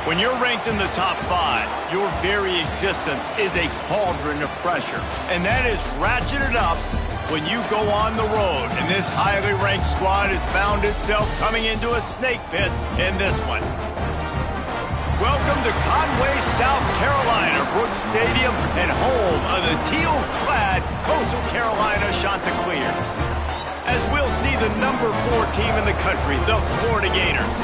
When you're ranked in the top 5, your very existence is a cauldron of pressure. And that is ratcheted up when you go on the road. And this highly ranked squad has found itself coming into a snake pit in this one. Welcome to Conway, South Carolina, Brooks Stadium, and home of the teal-clad Coastal Carolina Chanticleers. As we'll see the number 4 team in the country, the Florida Gators,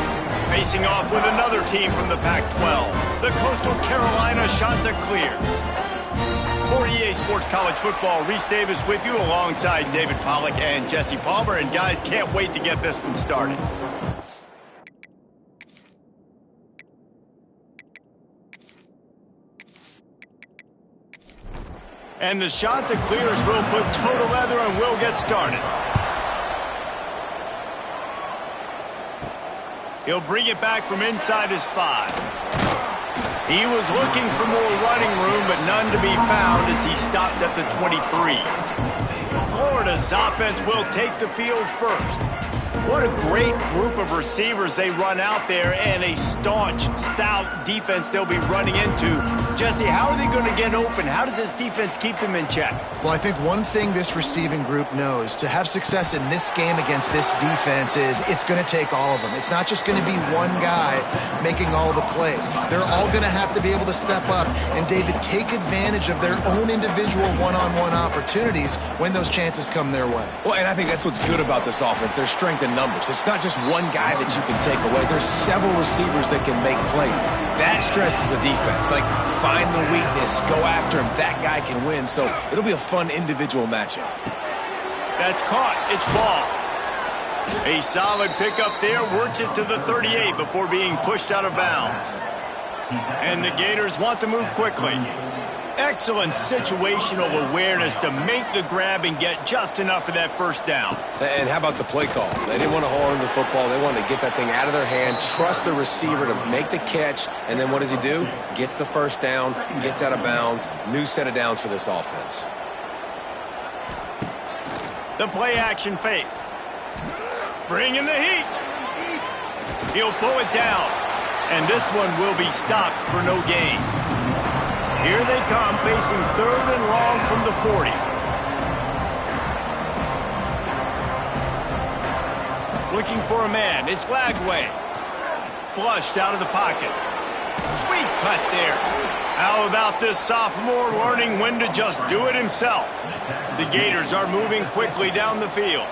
facing off with another team from the Pac-12, the Coastal Carolina Chanticleers. For EA Sports College Football, Reese Davis with you alongside David Pollack and Jesse Palmer. And guys, can't wait to get this one started. And the Chanticleers will put toe to leather and will get started. He'll bring it back from inside his 5. He was looking for more running room, but none to be found as he stopped at the 23. Florida's offense will take the field first. What a great group of receivers they run out there, and a staunch, stout defense they'll be running into. Jesse, how are they going to get open? How does this defense keep them in check? Well, I think one thing this receiving group knows to have success in this game against this defense is it's going to take all of them. It's not just going to be one guy making all the plays. They're all going to have to be able to step up and, David, take advantage of their own individual one-on-one opportunities when those chances come their way. Well, and I think that's what's good about this offense. Their strength in numbers. It's not just one guy that you can take away. There's several receivers that can make plays. That stresses the defense. Like, find the weakness, go after him. That guy can win. So it'll be a fun individual matchup. That's caught. It's ball. A solid pickup there. Works it to the 38 before being pushed out of bounds. And the Gators want to move quickly. Excellent situational awareness to make the grab and get just enough of that first down. And how about the play call? They didn't want to hold on to the football. They wanted to get that thing out of their hand, trust the receiver to make the catch, and then what does he do? Gets the first down, gets out of bounds. New set of downs for this offense. The play action fake. Bringing the heat. He'll pull it down. And this one will be stopped for no gain. Here they come, facing 3rd and long from the 40. Looking for a man. It's Lagway. Flushed out of the pocket. Sweet cut there. How about this sophomore learning when to just do it himself? The Gators are moving quickly down the field.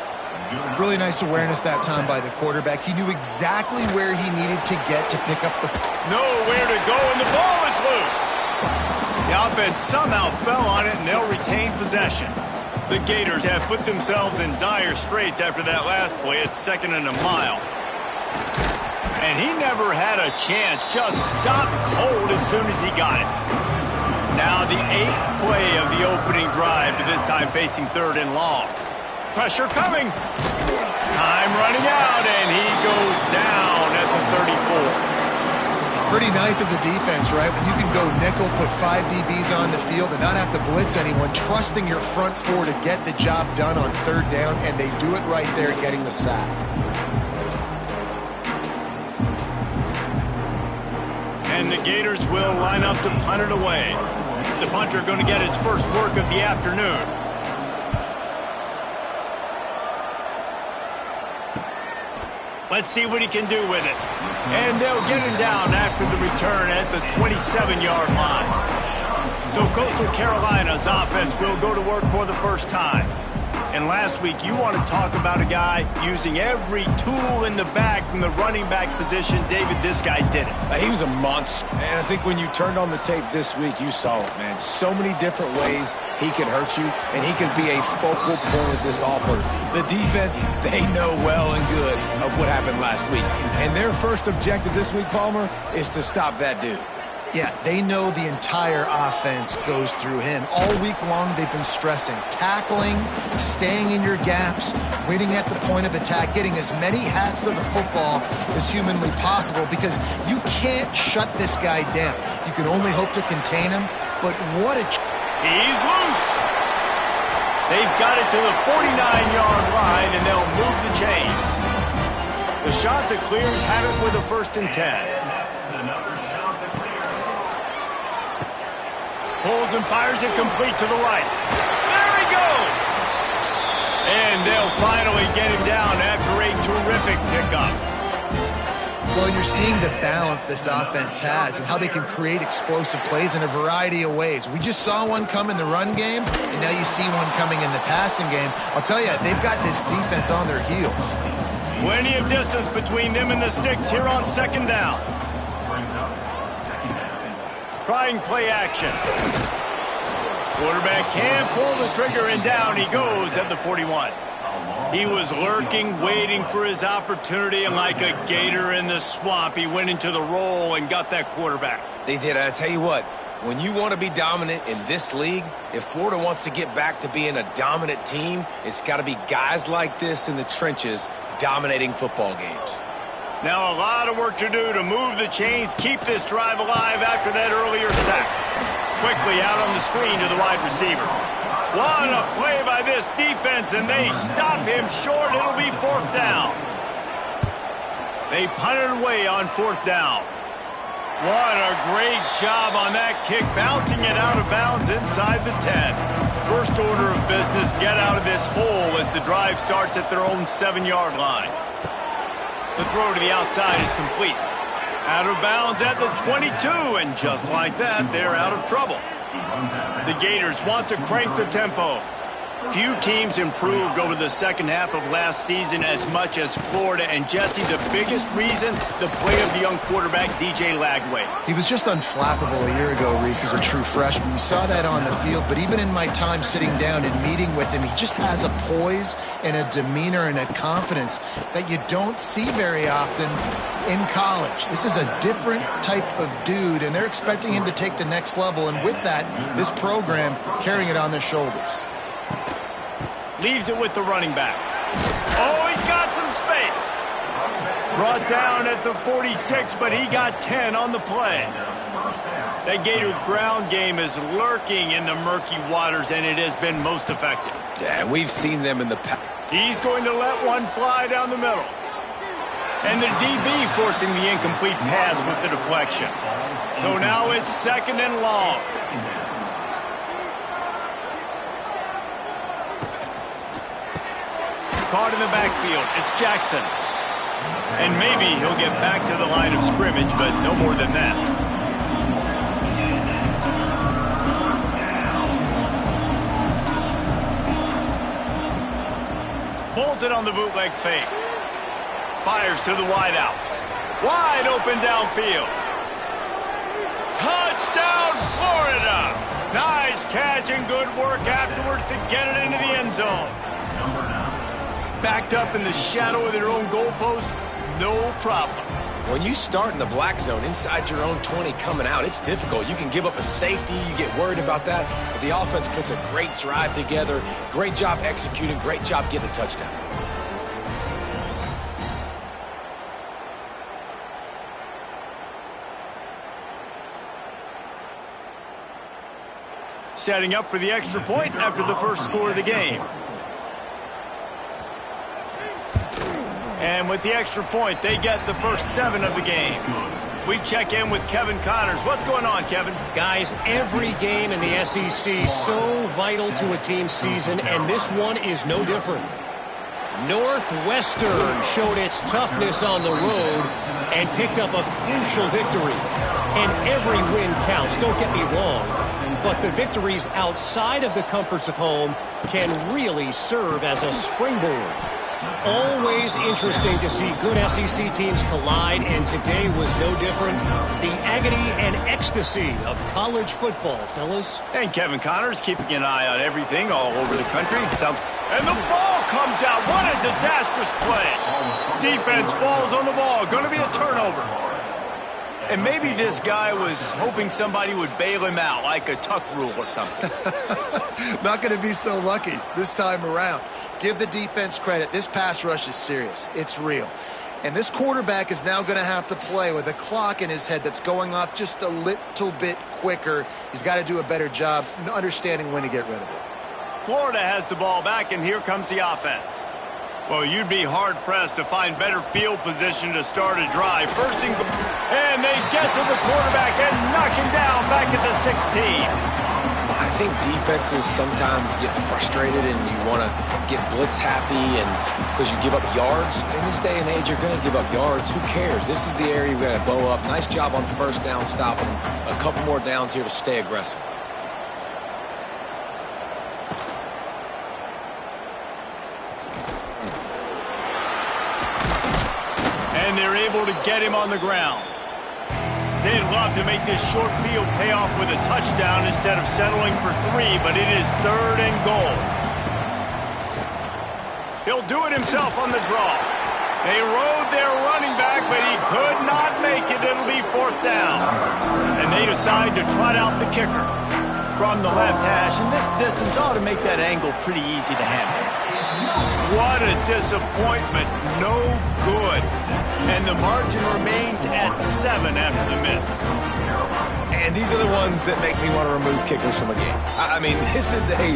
Really nice awareness that time by the quarterback. He knew exactly where he needed to get to pick up the... Nowhere to go, and the ball is loose. The offense somehow fell on it, and they'll retain possession. The Gators have put themselves in dire straits after that last play. It's 2nd and a mile. And he never had a chance. Just stopped cold as soon as he got it. Now the 8th play of the opening drive, to this time facing 3rd and long. Pressure coming. Time running out, and he goes down at the 34. Pretty nice as a defense, right? When you can go nickel, put 5 DBs on the field and not have to blitz anyone, trusting your front 4 to get the job done on 3rd down, and they do it right there, getting the sack. And the Gators will line up to punt it away. The punter going to get his first work of the afternoon. Let's see what he can do with it. And they'll get him down after the return at the 27-yard line. So Coastal Carolina's offense will go to work for the first time. And last week, you want to talk about a guy using every tool in the bag from the running back position. David, this guy did it. He was a monster. And I think when you turned on the tape this week, you saw it, man. So many different ways he can hurt you, and he can be a focal point of this offense. The defense, they know well and good of what happened last week. And their first objective this week, Palmer, is to stop that dude. Yeah, they know the entire offense goes through him. All week long, they've been stressing. Tackling, staying in your gaps, waiting at the point of attack, getting as many hats to the football as humanly possible, because you can't shut this guy down. You can only hope to contain him, but what a... He's loose. They've got it to the 49-yard line, and they'll move the chains. The Chanticleers have it with a 1st and 10. Pulls and fires it complete to the right. There he goes! And they'll finally get him down after a terrific pickup. Well, you're seeing the balance this offense has and how they can create explosive plays in a variety of ways. We just saw one come in the run game, and now you see one coming in the passing game. I'll tell you, they've got this defense on their heels. Plenty of distance between them and the sticks here on second down. Trying play action. Quarterback can pull the trigger, and down he goes at the 41. He was lurking, waiting for his opportunity, and like a gator in the swamp, he went into the roll and got that quarterback. They did. I tell you what, when you want to be dominant in this league, if Florida wants to get back to being a dominant team, it's got to be guys like this in the trenches dominating football games. Now a lot of work to do to move the chains, keep this drive alive after that earlier sack. Quickly out on the screen to the wide receiver. What a play by this defense, and they stop him short. It'll be fourth down. They punted away on fourth down. What a great job on that kick, bouncing it out of bounds inside the 10. First order of business, get out of this hole as the drive starts at their own 7-yard line. The throw to the outside is complete. Out of bounds at the 22, and just like that, they're out of trouble. The Gators want to crank the tempo. Few teams improved over the second half of last season as much as Florida. And Jesse, the biggest reason, the play of the young quarterback, DJ Lagway. He was just unflappable a year ago, Reese, as a true freshman. We saw that on the field, but even in my time sitting down and meeting with him, he just has a poise and a demeanor and a confidence that you don't see very often in college. This is a different type of dude, and they're expecting him to take the next level. And with that, this program carrying it on their shoulders. Leaves it with the running back. Oh, he's got some space. Brought down at the 46, but he got 10 on the play. That Gator ground game is lurking in the murky waters, and it has been most effective. Yeah, we've seen them in the past. He's going to let one fly down the middle. And the DB forcing the incomplete pass with the deflection. So now it's second and long. Caught in the backfield. It's Jackson. And maybe he'll get back to the line of scrimmage, but no more than that. Pulls it on the bootleg fake. Fires to the wideout. Wide open downfield. Touchdown, Florida! Nice catch and good work afterwards to get it into the end zone. Backed up in the shadow of their own goalpost, no problem. When you start in the black zone inside your own 20 coming out, it's difficult. You can give up a safety, you get worried about that, but the offense puts a great drive together, great job executing, great job getting a touchdown. Setting up for the extra point after the first score of the game. And with the extra point, they get the first 7 of the game. We check in with Kevin Connors. What's going on, Kevin? Guys, every game in the SEC so vital to a team's season, and this one is no different. Northwestern showed its toughness on the road and picked up a crucial victory. And every win counts, don't get me wrong, but the victories outside of the comforts of home can really serve as a springboard. Always interesting to see good SEC teams collide, and today was no different. The agony and ecstasy of college football, fellas. And Kevin Connors keeping an eye on everything all over the country. And the ball comes out. What a disastrous play. Defense falls on the ball. Going to be a turnover. And maybe this guy was hoping somebody would bail him out, like a tuck rule or something. Not going to be so lucky this time around. Give the defense credit. This pass rush is serious. It's real. And this quarterback is now going to have to play with a clock in his head that's going off just a little bit quicker. He's got to do a better job understanding when to get rid of it. Florida has the ball back, and here comes the offense. Well, you'd be hard-pressed to find better field position to start a drive. First and they get to the quarterback and knock him down back at the 16. think defenses sometimes get frustrated and you want to get blitz happy and because you give up yards. In this day and age, you're going to give up yards. Who cares? This is the area you're going to bow up. Nice job on first down, stopping them. A couple more downs here to stay aggressive. And they're able to get him on the ground. They'd love to make this short field pay off with a touchdown instead of settling for 3, but it is 3rd and goal. He'll do it himself on the draw. They rode their running back, but he could not make it. It'll be 4th down. And they decide to trot out the kicker from the left hash, and this distance ought to make that angle pretty easy to handle. What a disappointment. No good. And the margin remains at 7 after the miss. And these are the ones that make me want to remove kickers from a game. I mean, this is a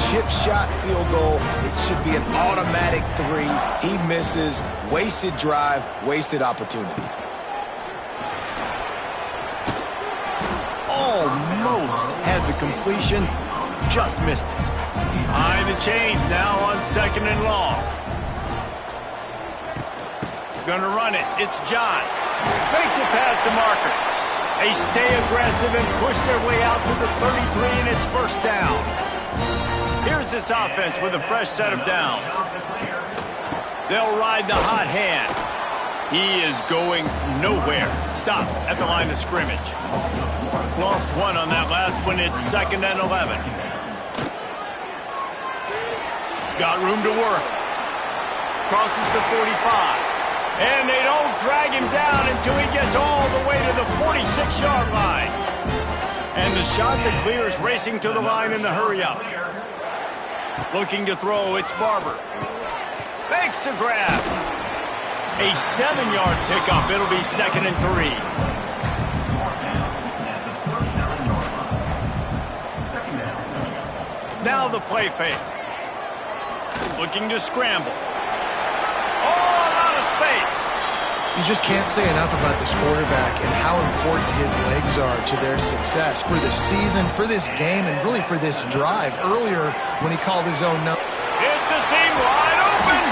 chip shot field goal. It should be an automatic 3. He misses. Wasted drive, wasted opportunity. Almost had the completion, just missed it. Behind the chains now on 2nd and long. Gonna run it. It's John. Makes it past the marker. They stay aggressive and push their way out to the 33, and it's 1st down. Here's this offense with a fresh set of downs. They'll ride the hot hand. He is going nowhere. Stop at the line of scrimmage. Lost 1 on that last one. It's 2nd and 11. Got room to work. Crosses to 45. And they don't drag him down until he gets all the way to the 46-yard line. And the shot to clear is racing to the line in the hurry-up. Looking to throw, it's Barber. Makes the grab. A 7-yard pickup. It'll be 2nd and 3. Now the play fake. Looking to scramble. Space. You just can't say enough about this quarterback and how important his legs are to their success for the season, for this game, and really for this drive. Earlier, when he called his own number. It's a seam wide open.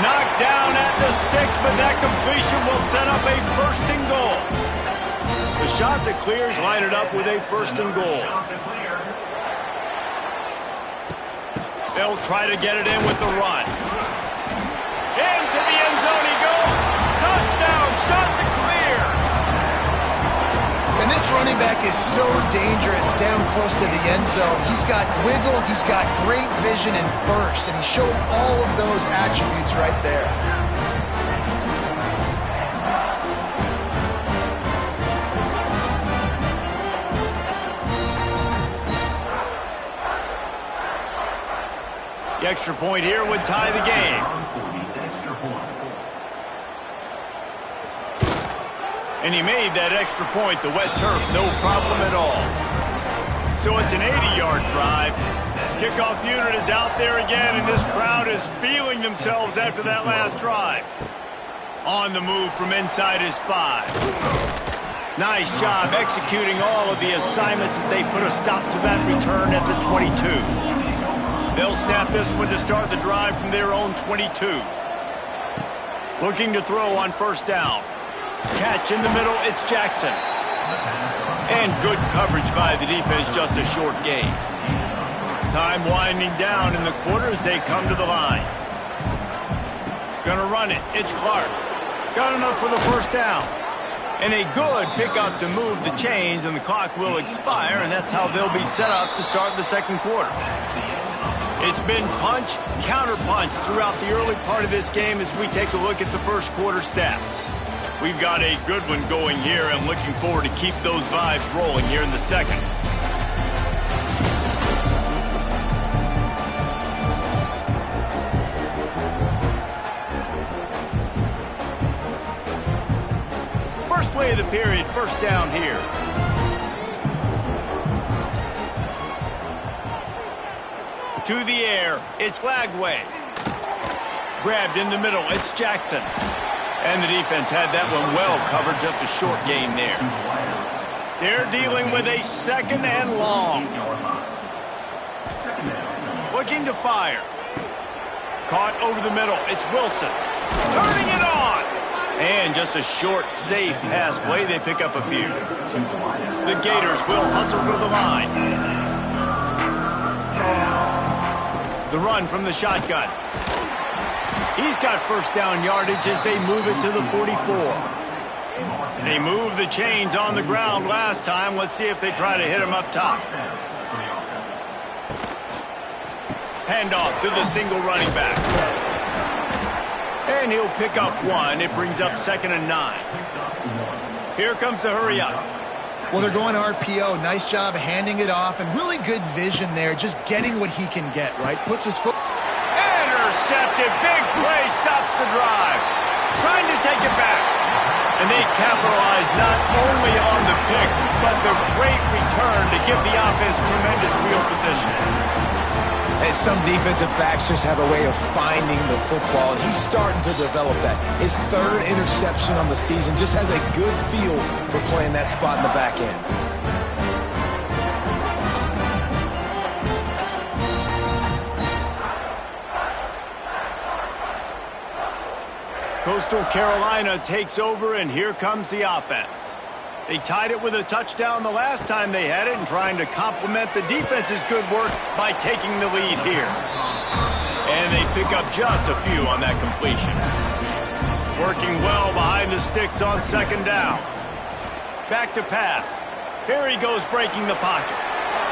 Knocked down at the 6, but that completion will set up a 1st and goal. The shot that clears lighted up with a 1st and goal. They'll try to get it in with the run. Into the end zone he goes. Touchdown, shot to clear. And this running back is so dangerous down close to the end zone. He's got wiggle, he's got great vision and burst, and he showed all of those attributes right there. The extra point here would tie the game. And he made that extra point, the wet turf, no problem at all. So it's an 80-yard drive. Kickoff unit is out there again, and this crowd is feeling themselves after that last drive. On the move from inside his 5. Nice job executing all of the assignments as they put a stop to that return at the 22. They'll snap this one to start the drive from their own 22. Looking to throw on 1st down. Catch in the middle, it's Jackson. And good coverage by the defense, just a short gain. Time winding down in the quarter as they come to the line. Gonna run it, it's Clark. Got enough for the 1st down. And a good pickup to move the chains, and the clock will expire, and that's how they'll be set up to start the 2nd quarter. It's been punch, counter-punch throughout the early part of this game as we take a look at the 1st quarter stats. We've got a good one going here and looking forward to keep those vibes rolling here in the 2nd. First play of the period, 1st down here. To the air, it's Lagway. Grabbed in the middle, it's Jackson. And the defense had that one well covered, just a short gain there. They're dealing with a 2nd and long. Looking to fire. Caught over the middle. It's Wilson. Turning it on. And just a short, safe pass play. They pick up a few. The Gators will hustle to the line. The run from the shotgun. He's got first down yardage as they move it to the 44. They moved the chains on the ground last time. Let's see if they try to hit him up top. Handoff to the single running back. And he'll pick up one. It brings up 2nd and 9. Here comes the hurry up. Well, they're going to RPO. Nice job handing it off, and really good vision there, just getting what he can get, right? Puts his foot... Intercepted. Big play stops the drive. Trying to take it back. And they capitalize not only on the pick, but the great return to give the offense tremendous field position. And some defensive backs just have a way of finding the football, and he's starting to develop that. His 3rd interception on the season, just has a good feel for playing that spot in the back end. Coastal Carolina takes over, and here comes the offense. They tied it with a touchdown the last time they had it and trying to complement the defense's good work by taking the lead here. And they pick up just a few on that completion. Working well behind the sticks on 2nd down. Back to pass. Here he goes breaking the pocket.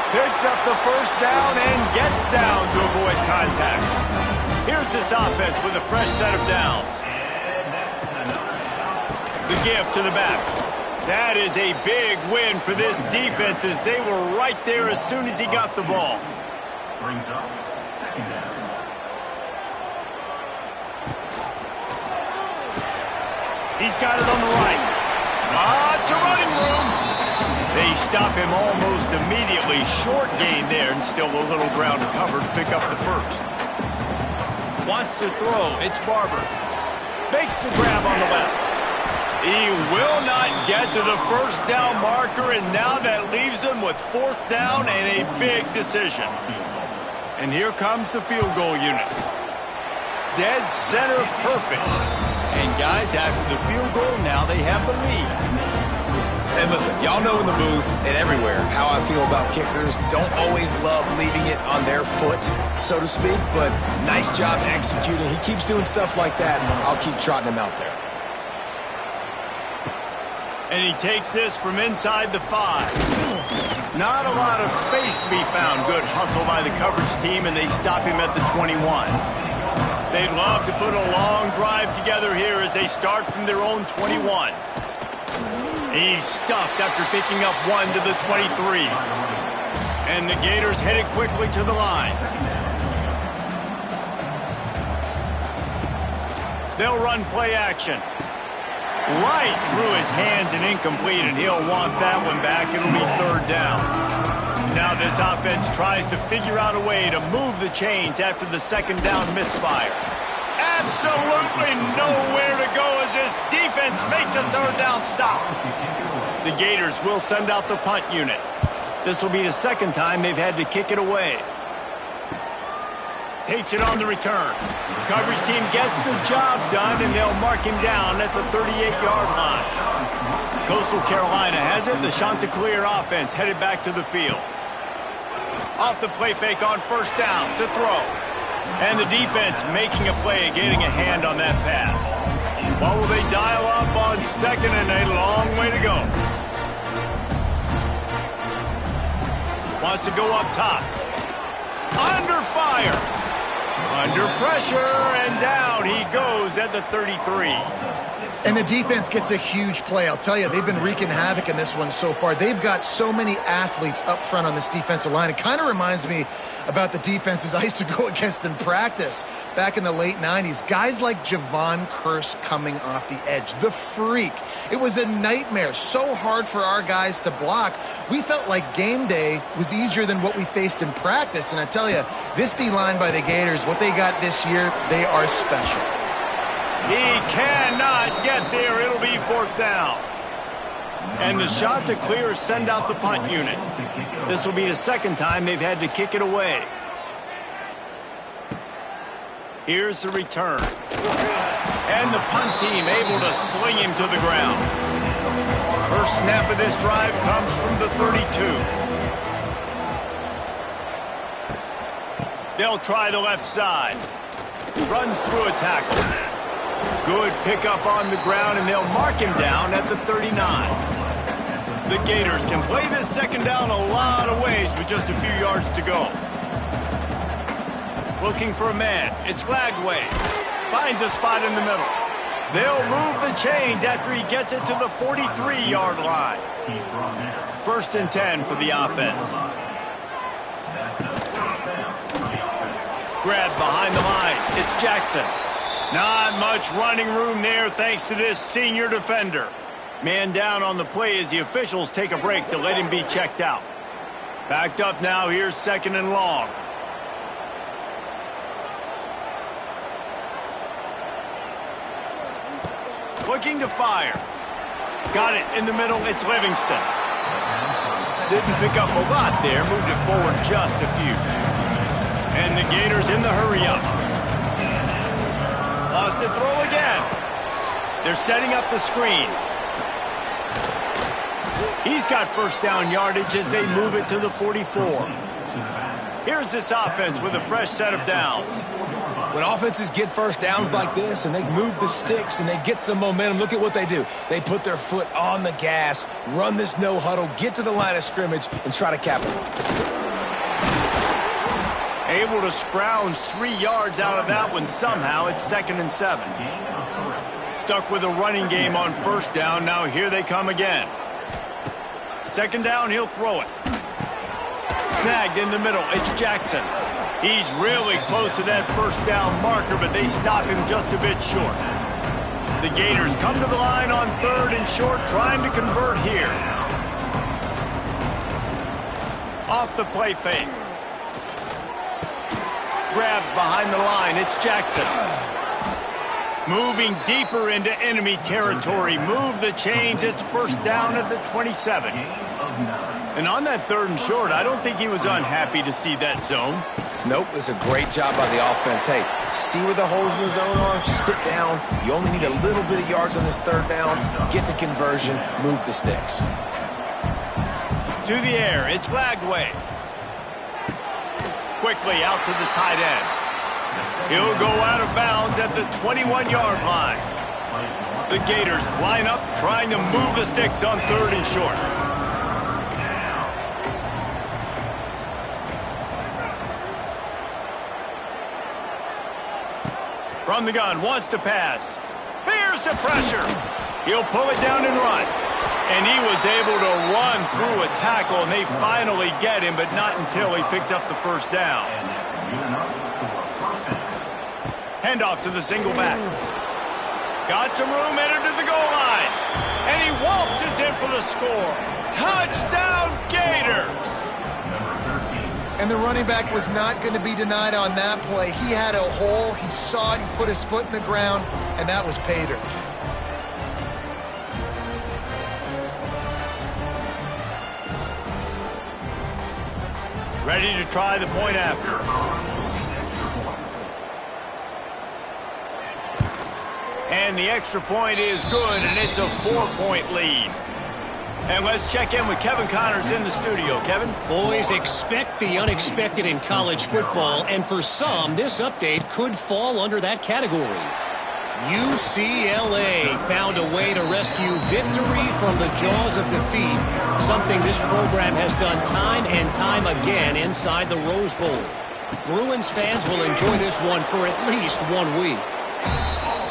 Picks up the first down and gets down to avoid contact. Here's this offense with a fresh set of downs. The give to the back. That is a big win for this defense as they were right there as soon as he got the ball. Brings up 2nd down. He's got it on the right. Lots of running room. They stop him almost immediately. Short gain there and still a little ground to cover to pick up the first. Wants to throw. It's Barber. Makes the grab on the left. He will not get to the first down marker, and now that leaves him with 4th down and a big decision. And here comes the field goal unit. Dead center perfect. And guys, after the field goal, now they have the lead. And listen, y'all know in the booth and everywhere how I feel about kickers. Don't always love leaving it on their foot, so to speak, but nice job executing. He keeps doing stuff like that, and I'll keep trotting him out there. And he takes this from inside the 5. Not a lot of space to be found. Good hustle by the coverage team, and they stop him at the 21. They'd love to put a long drive together here as they start from their own 21. He's stuffed after picking up one to the 23. And the Gators headed quickly to the line. They'll run play action. Right through his hands and incomplete, and he'll want that one back. It'll be 3rd down. Now this offense tries to figure out a way to move the chains after the 2nd down misfire. Absolutely nowhere to go as this defense makes a 3rd down stop. The Gators will send out the punt unit. This will be the 2nd time they've had to kick it away. Takes it on the return. Coverage team gets the job done, and they'll mark him down at the 38-yard line. Coastal Carolina has it. The Chanticleer offense headed back to the field. Off the play fake on 1st down to throw. And the defense making a play and getting a hand on that pass. What will they dial up on 2nd and a long way to go? Wants to go up top. Under fire. Under pressure, and down he goes at the 33. And the defense gets a huge play. I'll tell you, they've been wreaking havoc in this one so far. They've got so many athletes up front on this defensive line. It kind of reminds me about the defenses I used to go against in practice back in the late 90s. Guys like Javon Curse coming off the edge. The freak. It was a nightmare. So hard for our guys to block. We felt like game day was easier than what we faced in practice. And I tell you, this D-line by the Gators, what they got this year, they are special. He cannot get there. It'll be 4th down. And the Chanticleers send out the punt unit. This will be the 2nd time they've had to kick it away. Here's the return. And the punt team able to sling him to the ground. First snap of this drive comes from the 32. They'll try the left side. Runs through a tackle. Good pickup on the ground, and they'll mark him down at the 39. The Gators can play this second down a lot of ways with just a few yards to go. Looking for a man. It's Glagway. Finds a spot in the middle. They'll move the chains after he gets it to the 43-yard line. First and 10 for the offense. Grab behind the line. It's Jackson. Not much running room there thanks to this senior defender. Man down on the play as the officials take a break to let him be checked out. Backed up now. Here's second and long. Looking to fire. Got it in the middle. It's Livingston. Didn't pick up a lot there. Moved it forward just a few. And the Gators in the hurry-up. Lost to throw again. They're setting up the screen. He's got first down yardage as they move it to the 44. Here's this offense with a fresh set of downs. When offenses get first downs like this and they move the sticks and they get some momentum, look at what they do. They put their foot on the gas, run this no huddle, get to the line of scrimmage, and try to capitalize. Able to scrounge 3 yards out of that one somehow. It's second and 7. Stuck with a running game on first down. Now here they come again. Second down, he'll throw it. Snagged in the middle. It's Jackson. He's really close to that first down marker, but they stop him just a bit short. The Gators come to the line on third and short, trying to convert here. Off the play fake. Grabbed behind the line. It's Jackson. Moving deeper into enemy territory. Move the chains. It's first down at the 27. And on that third and short, I don't think he was unhappy to see that zone. Nope, it's a great job by the offense. Hey, see where the holes in the zone are? Sit down. You only need a little bit of yards on this third down. Get the conversion. Move the sticks. To the air. It's Glagway. Quickly out to the tight end. He'll go out of bounds at the 21-yard line. The Gators line up, trying to move the sticks on third and short. From the gun, wants to pass. Bears the pressure. He'll pull it down and run. And he was able to run through a tackle, and they finally get him, but not until he picks up the first down. Handoff to the single back. Got some room, entered to the goal line. And he waltzes in for the score. Touchdown, Gators! And the running back was not going to be denied on that play. He had a hole. He saw it. He put his foot in the ground, and that was Pater. Ready to try the point after. And the extra point is good, and it's a 4-point lead. And let's check in with Kevin Connors in the studio. Kevin? Boys, expect the unexpected in college football, and for some, this update could fall under that category. UCLA found a way to rescue victory from the jaws of defeat, something this program has done time and time again inside the Rose Bowl. Bruins fans will enjoy this one for at least 1 week.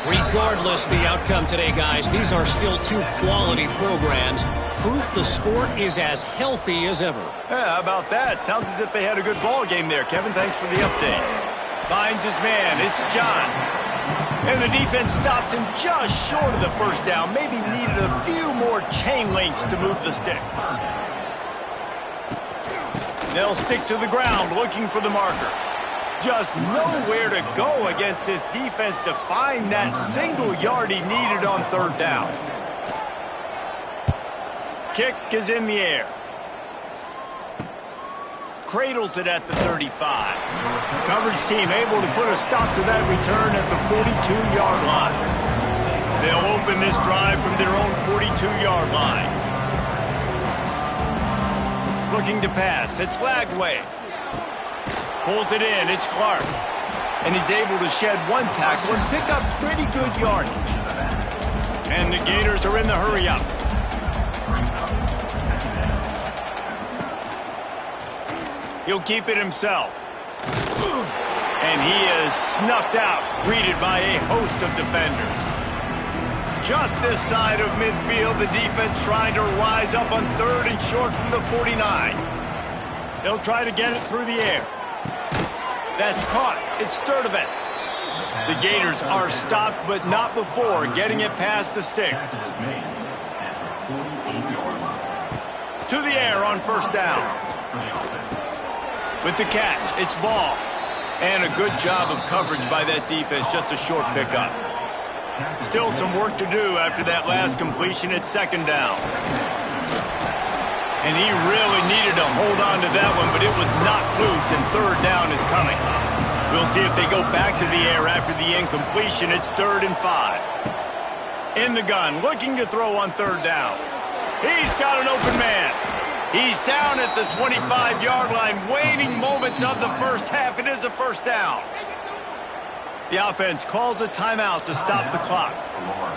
Regardless the outcome today, guys, these are still two quality programs. Proof the sport is as healthy as ever. Yeah, how about that? Sounds as if they had a good ball game there. Kevin, thanks for the update. Finds his man. It's John. And the defense stops him just short of the first down. Maybe needed a few more chain links to move the sticks. They'll stick to the ground looking for the marker. Just nowhere to go against this defense to find that single yard he needed on third down. Kick is in the air. cradles it at the 35. Coverage team able to put a stop to that return at the 42-yard line. They'll open this drive from their own 42-yard line. Looking to pass. It's Lagway. Pulls it in. It's Clark. And he's able to shed one tackle and pick up pretty good yardage. And the Gators are in the hurry-up. He'll keep it himself. And he is snuffed out, greeted by a host of defenders. Just this side of midfield, the defense trying to rise up on 3rd and short from the 49. They'll try to get it through the air. That's caught. It's Sturdivant. The Gators are stopped, but not before getting it past the sticks. To the air on first down. With the catch, it's Ball. And a good job of coverage by that defense, just a short pickup. Still some work to do after that last completion at second down. And he really needed to hold on to that one, but it was knocked loose, and third down is coming. We'll see if they go back to the air after the incompletion. It's 3rd and 5. In the gun, looking to throw on third down. He's got an open man. He's down at the 25-yard line, waning moments of the first half. It is a first down. The offense calls a timeout to stop the clock.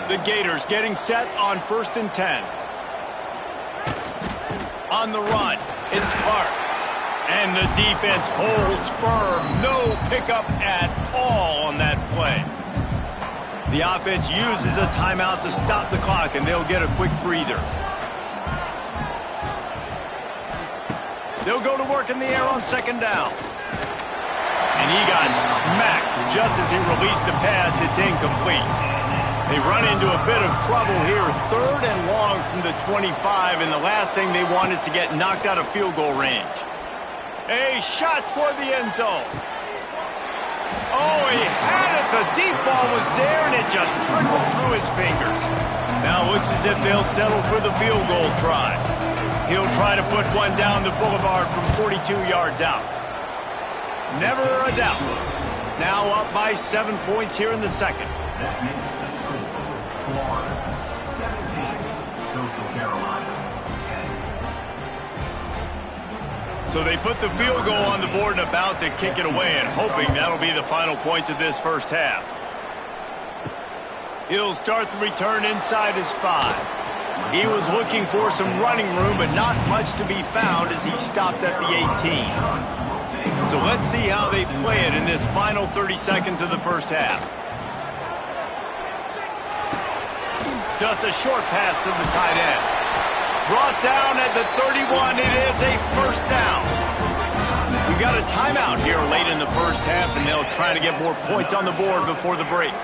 The Gators getting set on 1st and 10. On the run, it's Clark. And the defense holds firm. No pickup at all on that play. The offense uses a timeout to stop the clock, and they'll get a quick breather. They'll go to work in the air on second down. And he got smacked just as he released the pass. It's incomplete. They run into a bit of trouble here. 3rd and long from the 25, and the last thing they want is to get knocked out of field goal range. A shot toward the end zone. Oh, he had it. The deep ball was there, and it just trickled through his fingers. Now it looks as if they'll settle for the field goal try. He'll try to put one down the boulevard from 42 yards out. Never a doubt. Now up by 7 points here in the second. That makes the score Florida 17, Coastal Carolina 10. So they put the field goal on the board and about to kick it away, and hoping that'll be the final points of this first half. He'll start the return inside his 5. He was looking for some running room, but not much to be found as he stopped at the 18. So let's see how they play it in this final 30 seconds of the first half. Just a short pass to the tight end. Brought down at the 31. It is a first down. We've got a timeout here late in the first half, and they'll try to get more points on the board before the break.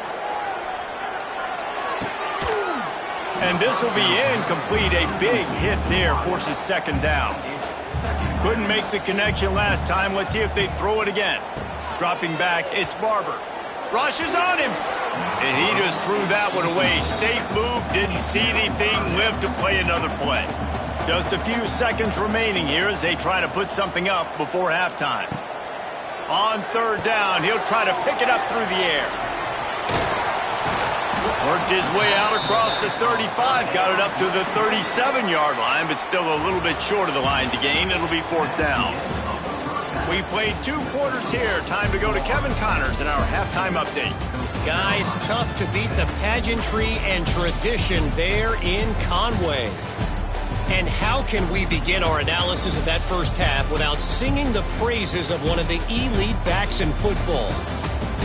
And this will be incomplete. A big hit there forces second down. Couldn't make the connection last time. Let's see if they throw it again. Dropping back, it's Barber. Rushes on him. And he just threw that one away. Safe move, didn't see anything, lived to play another play. Just a few seconds remaining here as they try to put something up before halftime. On third down, he'll try to pick it up through the air. Worked his way out across the 35, got it up to the 37-yard line, but still a little bit short of the line to gain. It'll be fourth down. We played 2 quarters here. Time to go to Kevin Connors in our halftime update. Guys, tough to beat the pageantry and tradition there in Conway. And how can we begin our analysis of that first half without singing the praises of one of the elite backs in football?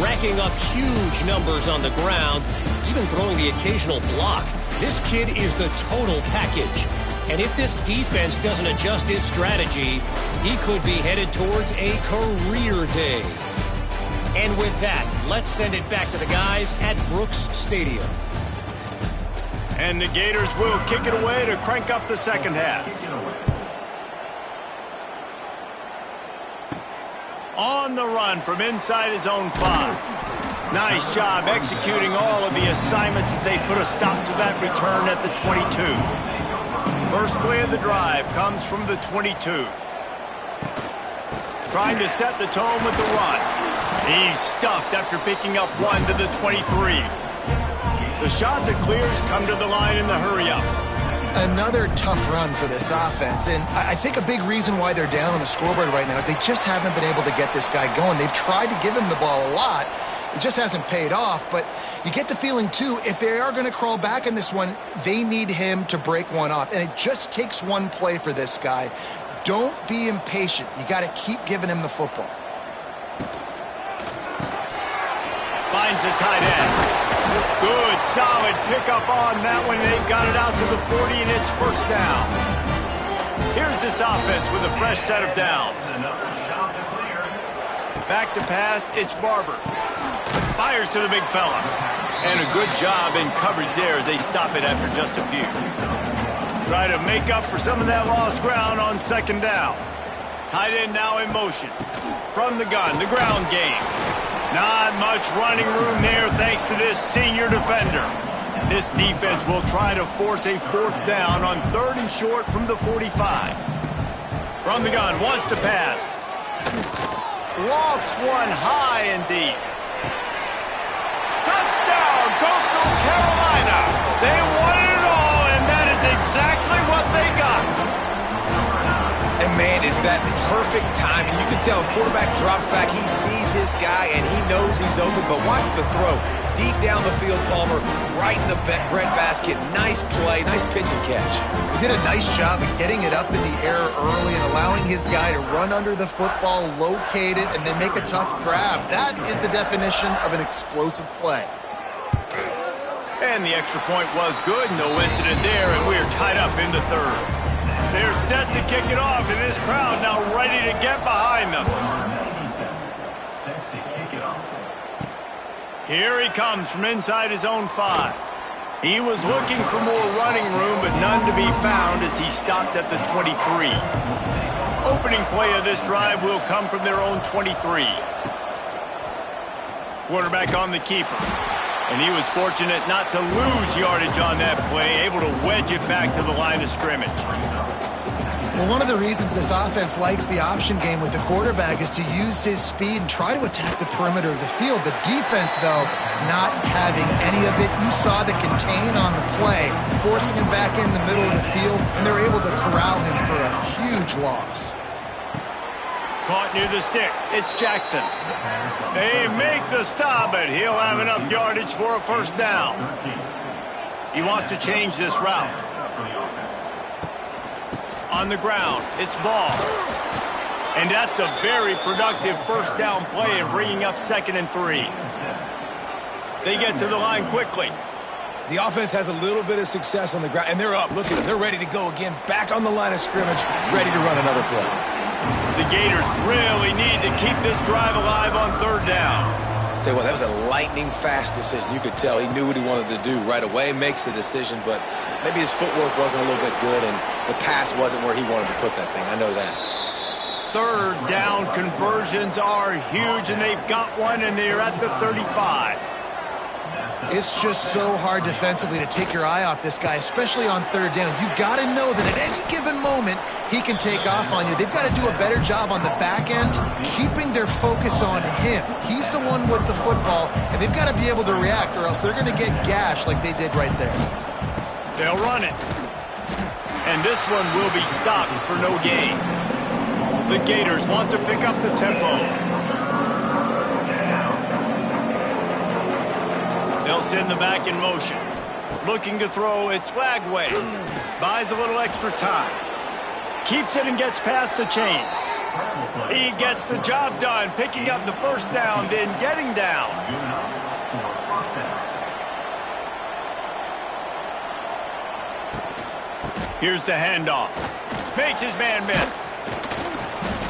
Racking up huge numbers on the ground, even throwing the occasional block. This kid is the total package. And if this defense doesn't adjust its strategy, he could be headed towards a career day. And with that, let's send it back to the guys at Brooks Stadium. And the Gators will kick it away to crank up the second half. On the run from inside his own 5. Nice job executing all of the assignments as they put a stop to that return at the 22. First play of the drive comes from the 22. trying to set the tone with the run. He's stuffed after picking up 1 to the 23. The shot that clears come to the line in the hurry-up. Another tough run for this offense, and I think a big reason why they're down on the scoreboard right now is they just haven't been able to get this guy going. They've tried to give him the ball a lot. It just hasn't paid off, but you get the feeling, too, if they are going to crawl back in this one, they need him to break one off, and it just takes one play for this guy. Don't be impatient. You got to keep giving him the football. Finds a tight end. Good, solid pickup on that one. They've got it out to the 40, and it's first down. Here's this offense with a fresh set of downs. Back to pass, it's Barber. Fires to the big fella. And a good job in coverage there as they stop it after just a few. Try to make up for some of that lost ground on second down. Tight end now in motion. From the gun, the ground game. Not much running room there thanks to this senior defender. This defense will try to force a fourth down on 3rd and short from the 45. From the gun, wants to pass. Lofts one high and deep. Touchdown, Coastal Carolina. They won it all, and that is exactly what they got. And, man, is that perfect timing. You can tell quarterback drops back. He sees his guy, and he knows he's open. But watch the throw. Deep down the field, Palmer, right in the breadbasket. Nice play, nice pitch and catch. He did a nice job of getting it up in the air early and allowing his guy to run under the football, locate it, and then make a tough grab. That is the definition of an explosive play. And the extra point was good. No incident there, and we're tied up in the 3rd. They're set to kick it off, and this crowd now ready to get behind them. Set to kick it off. Here he comes from inside his own 5. He was looking for more running room, but none to be found as he stopped at the 23. Opening play of this drive will come from their own 23. Quarterback on the keeper. And he was fortunate not to lose yardage on that play, able to wedge it back to the line of scrimmage. Well, one of the reasons this offense likes the option game with the quarterback is to use his speed and try to attack the perimeter of the field. The defense, though, not having any of it. You saw the contain on the play, forcing him back in the middle of the field, and they're able to corral him for a huge loss. Caught near the sticks. It's Jackson. They make the stop, but he'll have enough yardage for a first down. He wants to change this route. On the ground, it's Ball. And that's a very productive first down play and bringing up 2nd and 3. They get to the line quickly. The offense has a little bit of success on the ground, and they're up. Look at them. They're ready to go again, back on the line of scrimmage, ready to run another play. The Gators really need to keep this drive alive on 3rd down. Tell you what, that was a lightning-fast decision. You could tell he knew what he wanted to do right away, makes the decision, but maybe his footwork wasn't a little bit good, and the pass wasn't where he wanted to put that thing. I know that. 3rd down conversions are huge, and they've got one, and they're at the 35. It's just so hard defensively to take your eye off this guy, especially on 3rd down. You've got to know that at any given moment, he can take off on you. They've got to do a better job on the back end, keeping their focus on him. He's the one with the football, and they've got to be able to react, or else they're going to get gashed like they did right there. They'll run it. And this one will be stopped for no gain. The Gators want to pick up the tempo. They'll send the back in motion. Looking to throw, it's Lagway. Buys a little extra time. Keeps it and gets past the chains. He gets the job done, picking up the first down, then getting down. Here's the handoff. Makes his man miss.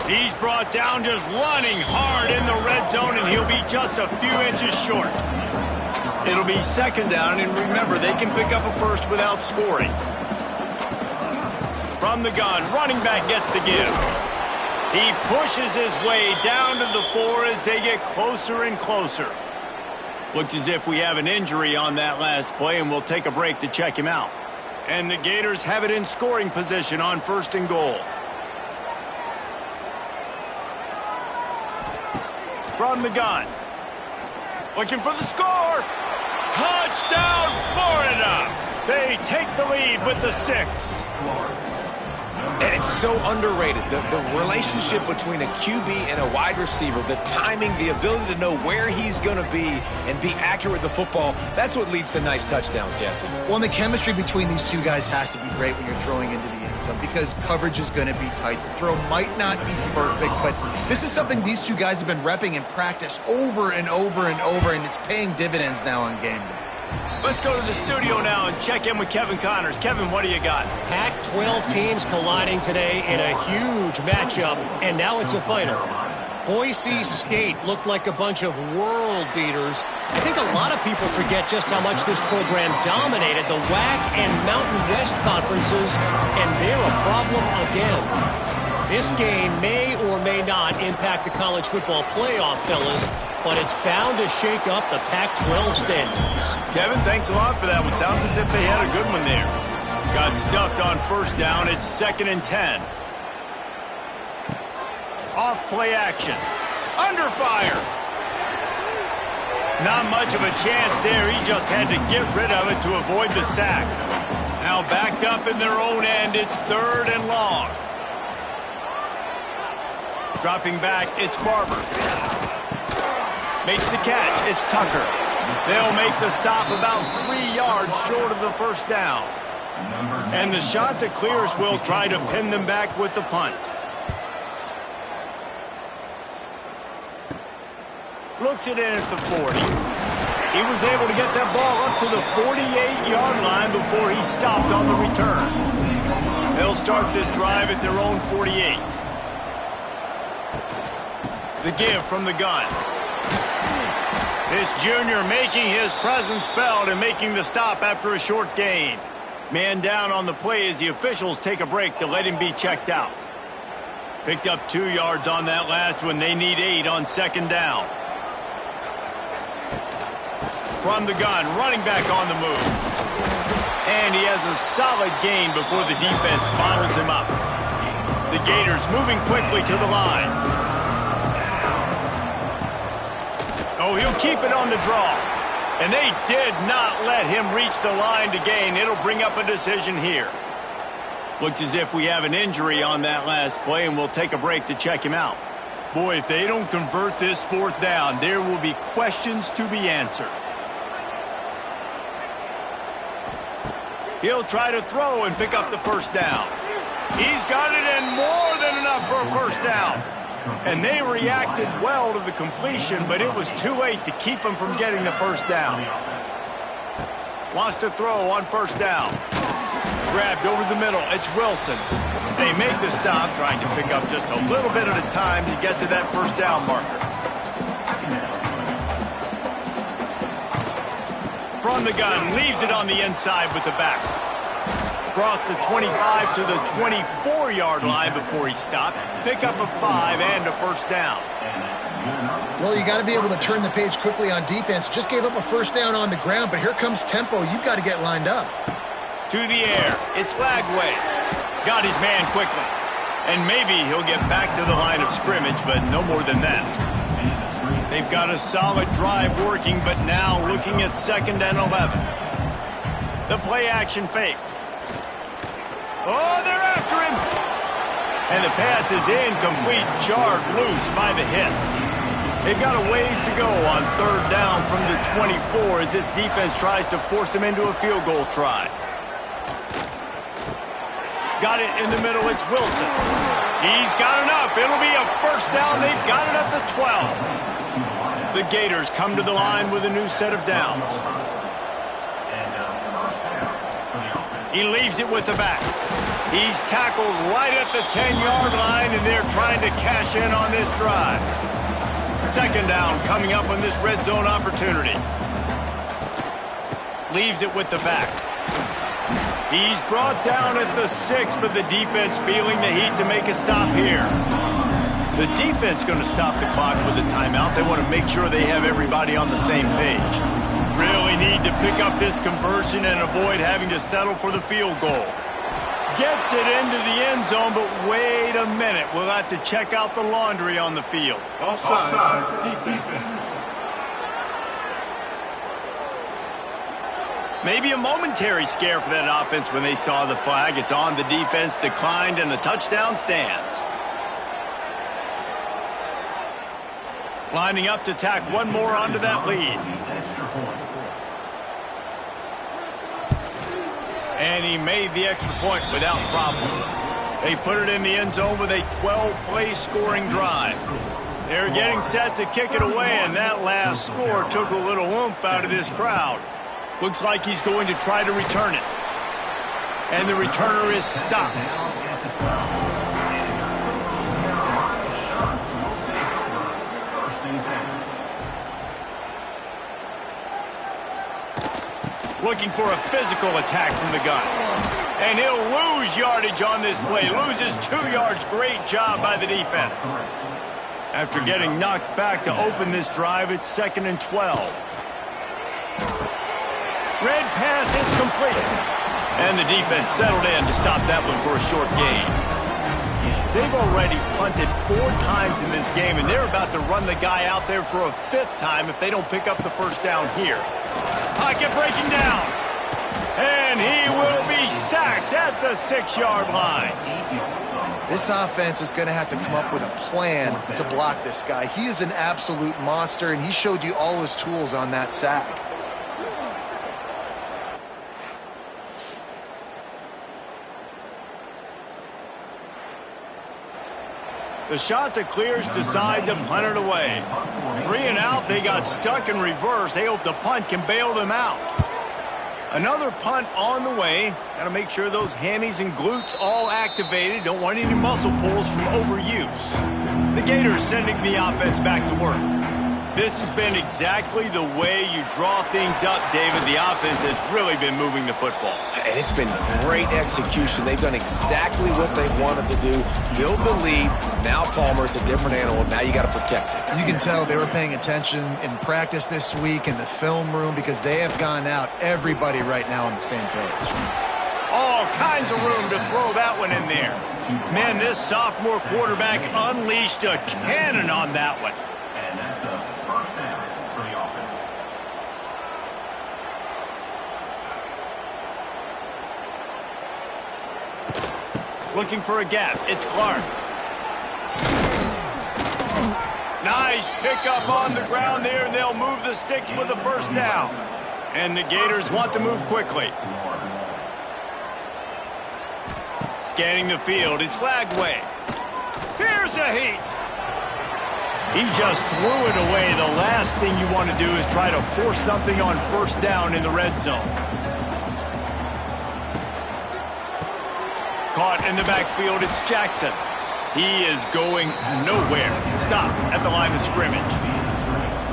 He's brought down just running hard in the red zone, and he'll be just a few inches short. It'll be 2nd down, and remember, they can pick up a first without scoring. From the gun, running back gets to give. He pushes his way down to the 4 as they get closer and closer. Looks as if we have an injury on that last play, and we'll take a break to check him out. And the Gators have it in scoring position on 1st and goal. from the gun. Looking for the score. Touchdown, Florida. They take the lead with the 6. And it's so underrated, the relationship between a QB and a wide receiver, the timing, the ability to know where he's going to be and be accurate with the football, that's what leads to nice touchdowns, Jesse. Well, and the chemistry between these two guys has to be great when you're throwing into the end zone because coverage is going to be tight. The throw might not be perfect, but this is something these two guys have been repping in practice over and over and over, and it's paying dividends now on game day. Let's go to the studio now and check in with Kevin Connors. Kevin, what do you got? Pac-12 teams colliding today in a huge matchup, and now it's a final. Boise State looked like a bunch of world beaters. I think a lot of people forget just how much this program dominated the WAC and Mountain West conferences, and they're a problem again. This game may or may not impact the college football playoff, fellas, but it's bound to shake up the Pac-12 standings. Kevin, thanks a lot for that one. Sounds as if they had a good one there. Got stuffed on first down. It's 2nd and 10. Off play action. Under fire. Not much of a chance there. He just had to get rid of it to avoid the sack. Now backed up in their own end. It's 3rd and long. Dropping back, it's Barber. Makes the catch, it's Tucker. They'll make the stop about 3 yards short of the first down. And the shot that clears will try to pin them back with the punt. Looks it in at the 40. He was able to get that ball up to the 48-yard line before he stopped on the return. They'll start this drive at their own 48. The give from the gun. This junior making his presence felt and making the stop after a short gain. Man down on the play as the officials take a break to let him be checked out. Picked up 2 yards on that last one. They need 8 on 2nd down. From the gun, running back on the move. And he has a solid gain before the defense bottles him up. The Gators moving quickly to the line. Oh, he'll keep it on the draw. And they did not let him reach the line to gain. It'll bring up a decision here. Looks as if we have an injury on that last play, and we'll take a break to check him out. Boy, if they don't convert this 4th down, there will be questions to be answered. He'll try to throw and pick up the first down. He's got it in more than enough for a first down. And they reacted well to the completion, but it was too late to keep him from getting the first down. Wants to throw on first down. Grabbed over the middle. It's Wilson. They make the stop, trying to pick up just a little bit at a time to get to that first down marker. From the gun, leaves it on the inside with the back. Across the 25 to the 24-yard line before he stopped. Pick up a 5 and a first down. Well, you got to be able to turn the page quickly on defense. Just gave up a first down on the ground, but here comes tempo. You've got to get lined up. To the air. It's Lagway. Got his man quickly. And maybe he'll get back to the line of scrimmage, but no more than that. They've got a solid drive working, but now looking at 2nd and 11. The play action fake. Oh, they're after him. And the pass is incomplete, jarred loose by the hit. They've got a ways to go on 3rd down from the 24 as this defense tries to force them into a field goal try. Got it in the middle, it's Wilson. He's got enough. It'll be a first down. They've got it at the 12. The Gators come to the line with a new set of downs. He leaves it with the back. He's tackled right at the 10-yard line, and they're trying to cash in on this drive. 2nd down coming up on this red zone opportunity. Leaves it with the back. He's brought down at the 6, but the defense feeling the heat to make a stop here. The defense going to stop the clock with a timeout. They want to make sure they have everybody on the same page. Really need to pick up this conversion and avoid having to settle for the field goal. Gets it into the end zone, but wait a minute. We'll have to check out the laundry on the field. Offside, defense. Maybe a momentary scare for that offense when they saw the flag. It's on, the defense declined, and the touchdown stands. Lining up to tack one more onto that lead. And he made the extra point without problem. They put it in the end zone with a 12-play scoring drive. They're getting set to kick it away, and that last score took a little oomph out of this crowd. Looks like he's going to try to return it. And the returner is stopped. Looking for a physical attack from the gun. And he'll lose yardage on this play. Loses 2 yards. Great job by the defense. After getting knocked back to open this drive, it's 2nd and 12. Red pass, it's complete. And the defense settled in to stop that one for a short gain. They've already punted 4 times in this game, and they're about to run the guy out there for a 5th time if they don't pick up the first down here. Pocket breaking down. And he will be sacked at the 6-yard line. This offense is going to have to come up with a plan to block this guy. He is an absolute monster, and he showed you all his tools on that sack. The shot that clears decide to punt it away. 3 and out, they got stuck in reverse. They hope the punt can bail them out. Another punt on the way. Got to make sure those hammies and glutes all activated. Don't want any muscle pulls from overuse. The Gators sending the offense back to work. This has been exactly the way you draw things up, David. The offense has really been moving the football. And it's been great execution. They've done exactly what they wanted to do. Build the lead. Now Palmer's a different animal. Now you got to protect it. You can tell they were paying attention in practice this week in the film room because they have gone out, everybody right now on the same page. All kinds of room to throw that one in there. Man, this sophomore quarterback unleashed a cannon on that one. And that's a first down for the offense. Looking for a gap. It's Clark. Nice pickup on the ground there, and they'll move the sticks with the first down. And the Gators want to move quickly. Scanning the field, it's Lagway. Here's a heat. He just threw it away. The last thing you want to do is try to force something on first down in the red zone. Caught in the backfield, it's Jackson. He is going nowhere. Stop at the line of scrimmage.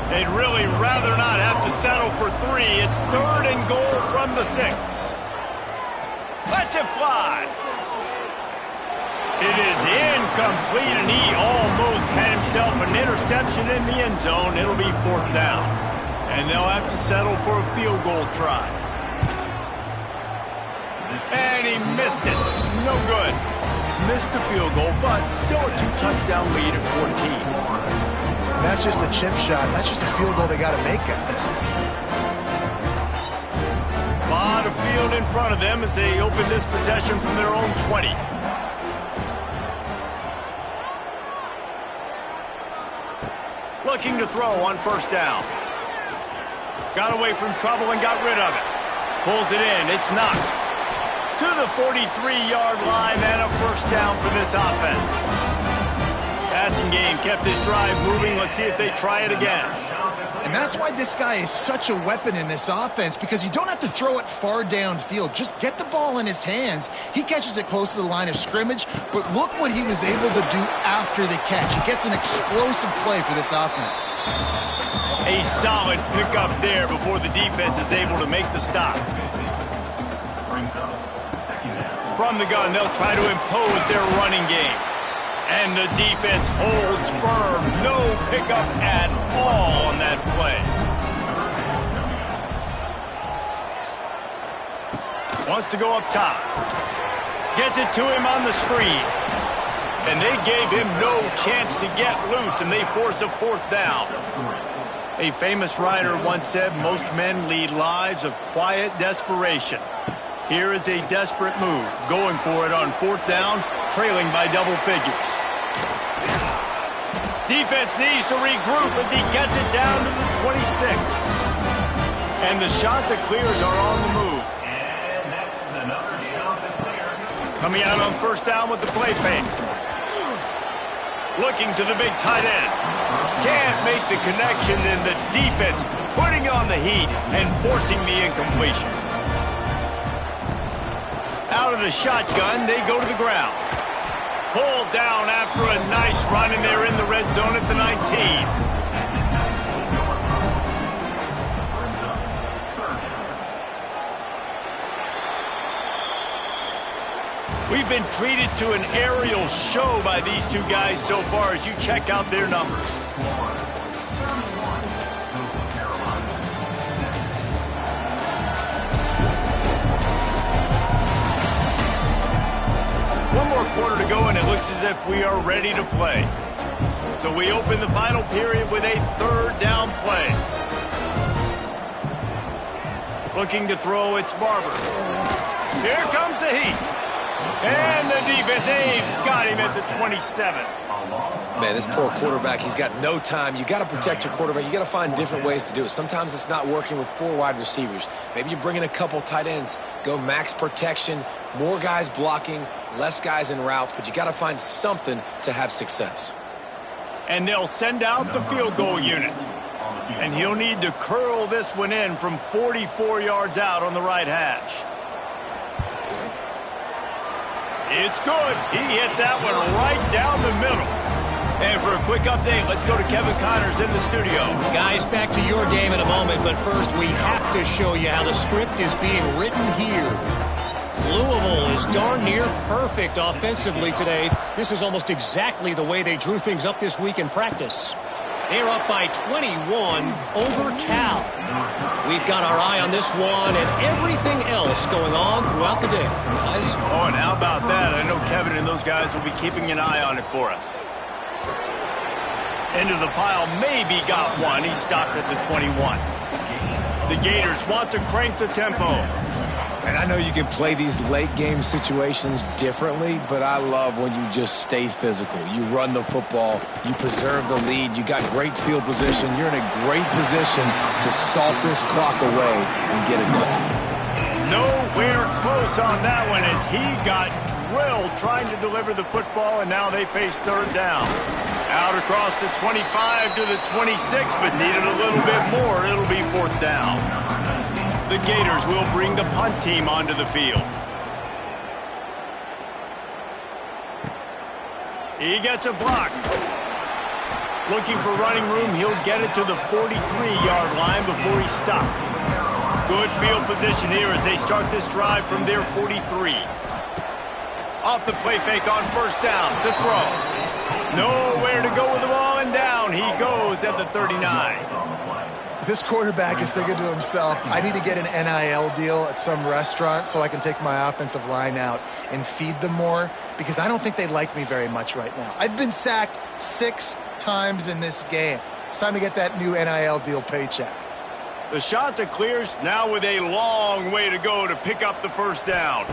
They'd really rather not have to settle for 3. It's 3rd and goal from the 6. Let's it fly. It is incomplete, and he almost had himself an interception in the end zone. It'll be 4th down. And they'll have to settle for a field goal try. And he missed it. No good. Missed the field goal, but still a 2-touchdown lead at 14. That's just the chip shot. That's just a field goal they got to make, guys. A lot of field in front of them as they open this possession from their own 20. Looking to throw on first down. Got away from trouble and got rid of it. Pulls it in. It's Knox. To the 43-yard line and a first down for this offense. Passing game kept this drive moving. Let's see if they try it again. And that's why this guy is such a weapon in this offense, because you don't have to throw it far downfield. Just get the ball in his hands. He catches it close to the line of scrimmage, but look what he was able to do after the catch. He gets an explosive play for this offense. A solid pickup there before the defense is able to make the stop. From the gun, they'll try to impose their running game. And the defense holds firm. No pickup at all on that play. Wants to go up top. Gets it to him on the screen. And they gave him no chance to get loose, and they force a 4th down. A famous writer once said, most men lead lives of quiet desperation. Here is a desperate move, going for it on 4th down, trailing by double figures. Defense needs to regroup as he gets it down to the 26. And the Chanticleers are on the move. And that's another Chanticleer. Coming out on 1st down with the play fake. Looking to the big tight end. Can't make the connection, and the defense putting on the heat and forcing the incompletion. Out of the shotgun, they go to the ground. Pulled down after a nice run, and they're in the red zone at the 19. We've been treated to an aerial show by these two guys so far as you check out their numbers. One more quarter to go, and it looks as if we are ready to play. So we open the final period with a 3rd down play. Looking to throw, it's Barber. Here comes the heat. And the defense, they've got him at the 27. Man, this poor quarterback, he's got no time. You got to protect your quarterback. You got to find different ways to do it. Sometimes it's not working with 4 wide receivers. Maybe you bring in a couple tight ends, go max protection, more guys blocking, less guys in routes, but you got to find something to have success. And they'll send out the field goal unit. And he'll need to curl this one in from 44 yards out on the right hash. It's good. He hit that one right down the middle. And for a quick update, let's go to Kevin Connors in the studio. Guys, back to your game in a moment, but first we have to show you how the script is being written here. Louisville is darn near perfect offensively today. This is almost exactly the way they drew things up this week in practice. They're up by 21 over Cal. We've got our eye on this one and everything else going on throughout the day, guys. Oh, and how about that? I know Kevin and those guys will be keeping an eye on it for us. Into the pile, maybe got one. He stopped at the 21. The Gators want to crank the tempo. And I know you can play these late game situations differently, but I love when you just stay physical. You run the football, you preserve the lead, you got great field position. You're in a great position to salt this clock away and get it done. Nowhere close on that one as he got drilled trying to deliver the football, and now they face 3rd down. Out across the 25 to the 26, but needed a little bit more. It'll be 4th down. The Gators will bring the punt team onto the field. He gets a block. Looking for running room, he'll get it to the 43-yard line before he's stopped. Good field position here as they start this drive from their 43. Off the play fake on 1st down to throw. Nowhere to go with the ball, and down he goes at the 39. This quarterback is thinking to himself, I need to get an NIL deal at some restaurant so I can take my offensive line out and feed them more, because I don't think they like me very much right now. I've been sacked 6 times in this game. It's time to get that new NIL deal paycheck. The Chanticleers now with a long way to go to pick up the 1st down.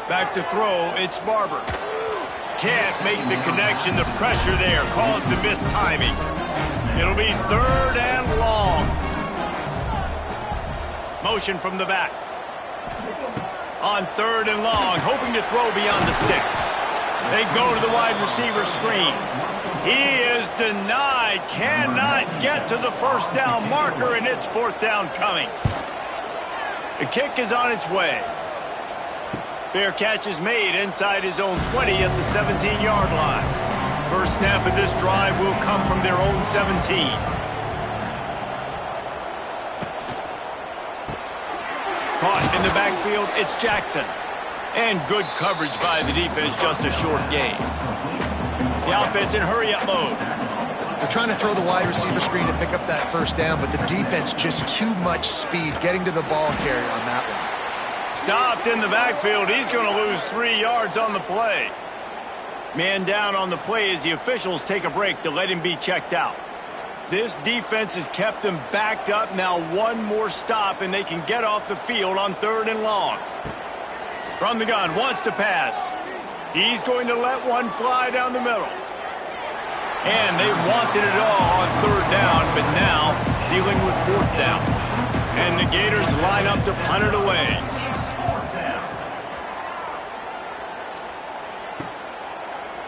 Back to throw, it's Barber. Can't make the connection. The pressure there caused the missed timing. It'll be 3rd and long. Motion from the back. On 3rd and long, hoping to throw beyond the sticks. They go to the wide receiver screen. He is denied. Cannot get to the 1st down marker, and it's 4th down coming. The kick is on its way. Fair catch is made inside his own 20 at the 17-yard line. First snap of this drive will come from their own 17. Caught in the backfield, it's Jackson. And good coverage by the defense, just a short gain. The offense in hurry-up mode. They're trying to throw the wide receiver screen to pick up that 1st down, but the defense just too much speed getting to the ball carrier on that one. Stopped in the backfield. He's going to lose 3 yards on the play. Man down on the play as the officials take a break to let him be checked out. This defense has kept them backed up. Now one more stop, and they can get off the field on 3rd and long. From the gun, wants to pass. He's going to let one fly down the middle. And they wanted it all on 3rd down, but now dealing with 4th down. And the Gators line up to punt it away.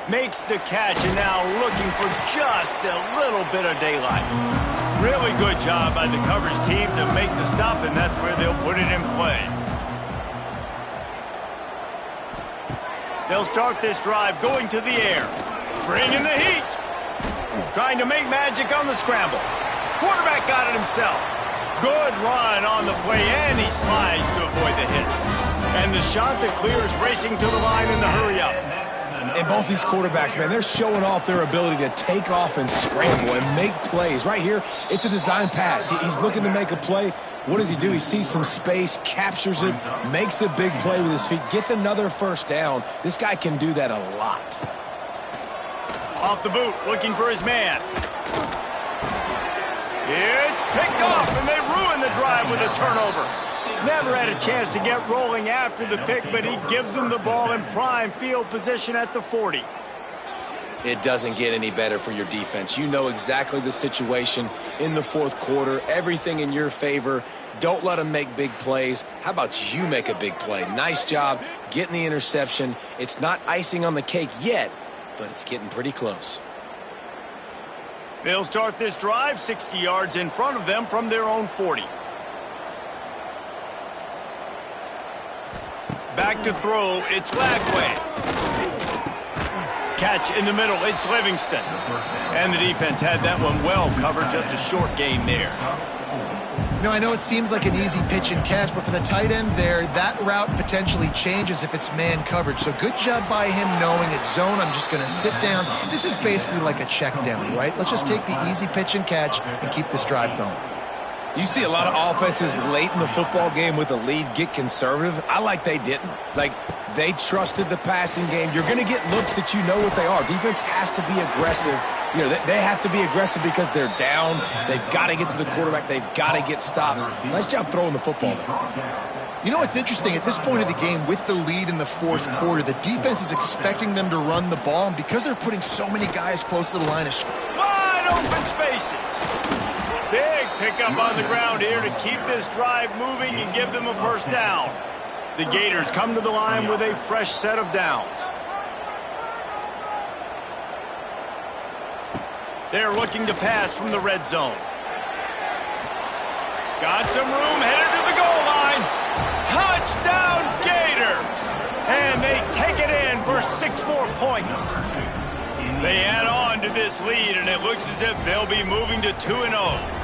Makes the catch, and now looking for just a little bit of daylight. Really good job by the coverage team to make the stop, and that's where they'll put it in play. They'll start this drive going to the air. Bringing the heat. Trying to make magic on the scramble. Quarterback got it himself. Good run on the play, and he slides to avoid the hit. And the Chanticleers racing to the line in the hurry-up. And both these quarterbacks, man, they're showing off their ability to take off and scramble and make plays. Right here, it's a design pass. He's looking to make a play. What does he do? He sees some space, captures it, makes the big play with his feet, gets another 1st down. This guy can do that a lot. Off the boot, looking for his man. It's picked off, and they ruin the drive with a turnover. Never had a chance to get rolling after the pick, but he gives them the ball in prime field position at the 40. It doesn't get any better for your defense. You know exactly the situation in the 4th quarter, everything in your favor. Don't let them make big plays. How about you make a big play? Nice job getting the interception. It's not icing on the cake yet, but it's getting pretty close. They'll start this drive 60 yards in front of them from their own 40. Back to throw, it's Lagway. Catch in the middle, it's Livingston. And the defense had that one well covered, just a short gain there. You know, I know it seems like an easy pitch and catch, but for the tight end there, that route potentially changes if it's man coverage. So good job by him knowing it's zone. I'm just going to sit down. This is basically like a check down, right? Let's just take the easy pitch and catch and keep this drive going. You see a lot of offenses late in the football game with a lead get conservative. I like they didn't. Like, they trusted the passing game. You're going to get looks that you know what they are. Defense has to be aggressive. You know, they have to be aggressive because they're down. They've got to get to the quarterback. They've got to get stops. Nice job throwing the football there. You know what's interesting? At this point of the game, with the lead in the 4th quarter, the defense is expecting them to run the ball, and because they're putting so many guys close to the line of scrimmage. Wide open spaces. Big pickup on the ground here to keep this drive moving and give them a 1st down. The Gators come to the line with a fresh set of downs. They're looking to pass from the red zone. Got some room, headed to the goal line. Touchdown, Gators! And they take it in for 6 more points. They add on to this lead, and it looks as if they'll be moving to 2-0.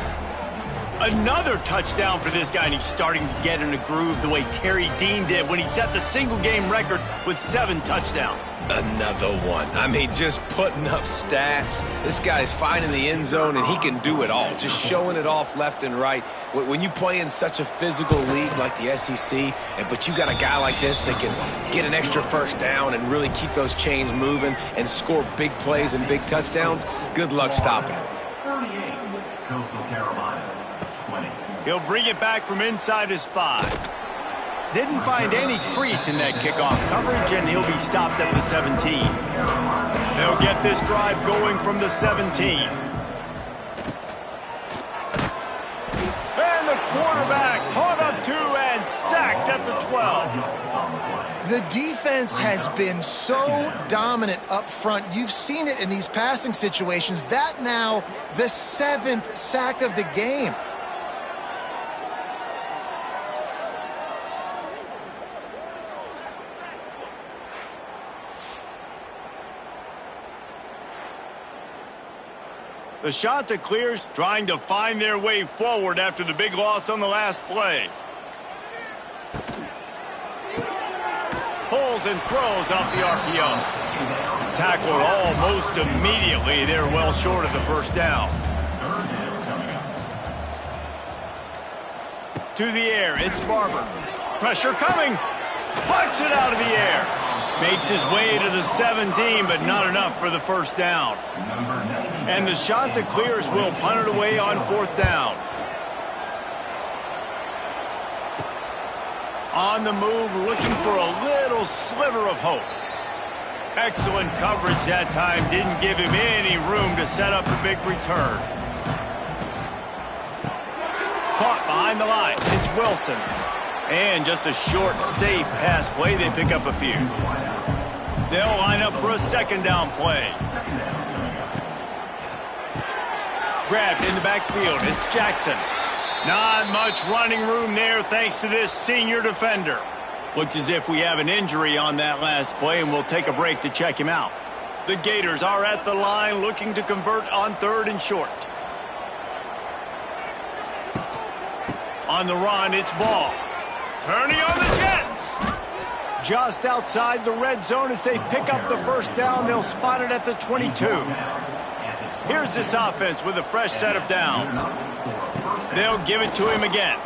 Another touchdown for this guy, and he's starting to get in a groove the way Terry Dean did when he set the single-game record with 7 touchdowns. Another one. I mean, just putting up stats. This guy's finding the end zone, and he can do it all. Just showing it off left and right. When you play in such a physical league like the SEC, but you got a guy like this that can get an extra 1st down and really keep those chains moving and score big plays and big touchdowns, good luck stopping him. 38, Coastal Carolina, 20. He'll bring it back from inside his 5. Didn't find any crease in that kickoff coverage, and he'll be stopped at the 17. They'll get this drive going from the 17. And the quarterback caught up to and sacked at the 12. The defense has been so dominant up front. You've seen it in these passing situations. That now the 7th sack of the game. The Chanticleers trying to find their way forward after the big loss on the last play. Pulls and throws off the RPO. Tackled almost immediately. They're well short of the 1st down. To the air, it's Barber. Pressure coming. Pucks it out of the air. Makes his way to the 17, but not enough for the first down. And the shot that clears will punt it away on 4th down. On the move, looking for a little sliver of hope. Excellent coverage that time. Didn't give him any room to set up a big return. Caught behind the line. It's Wilson. And just a short, safe pass play. They pick up a few. They'll line up for a 2nd down play. Grabbed in the backfield. It's Jackson. Not much running room there thanks to this senior defender. Looks as if we have an injury on that last play, and we'll take a break to check him out. The Gators are at the line looking to convert on 3rd and short. On the run, it's Ball. Turning on the Jets. Just outside the red zone as they pick up the 1st down. They'll spot it at the 22. Here's this offense with a fresh set of downs. They'll give it to him again.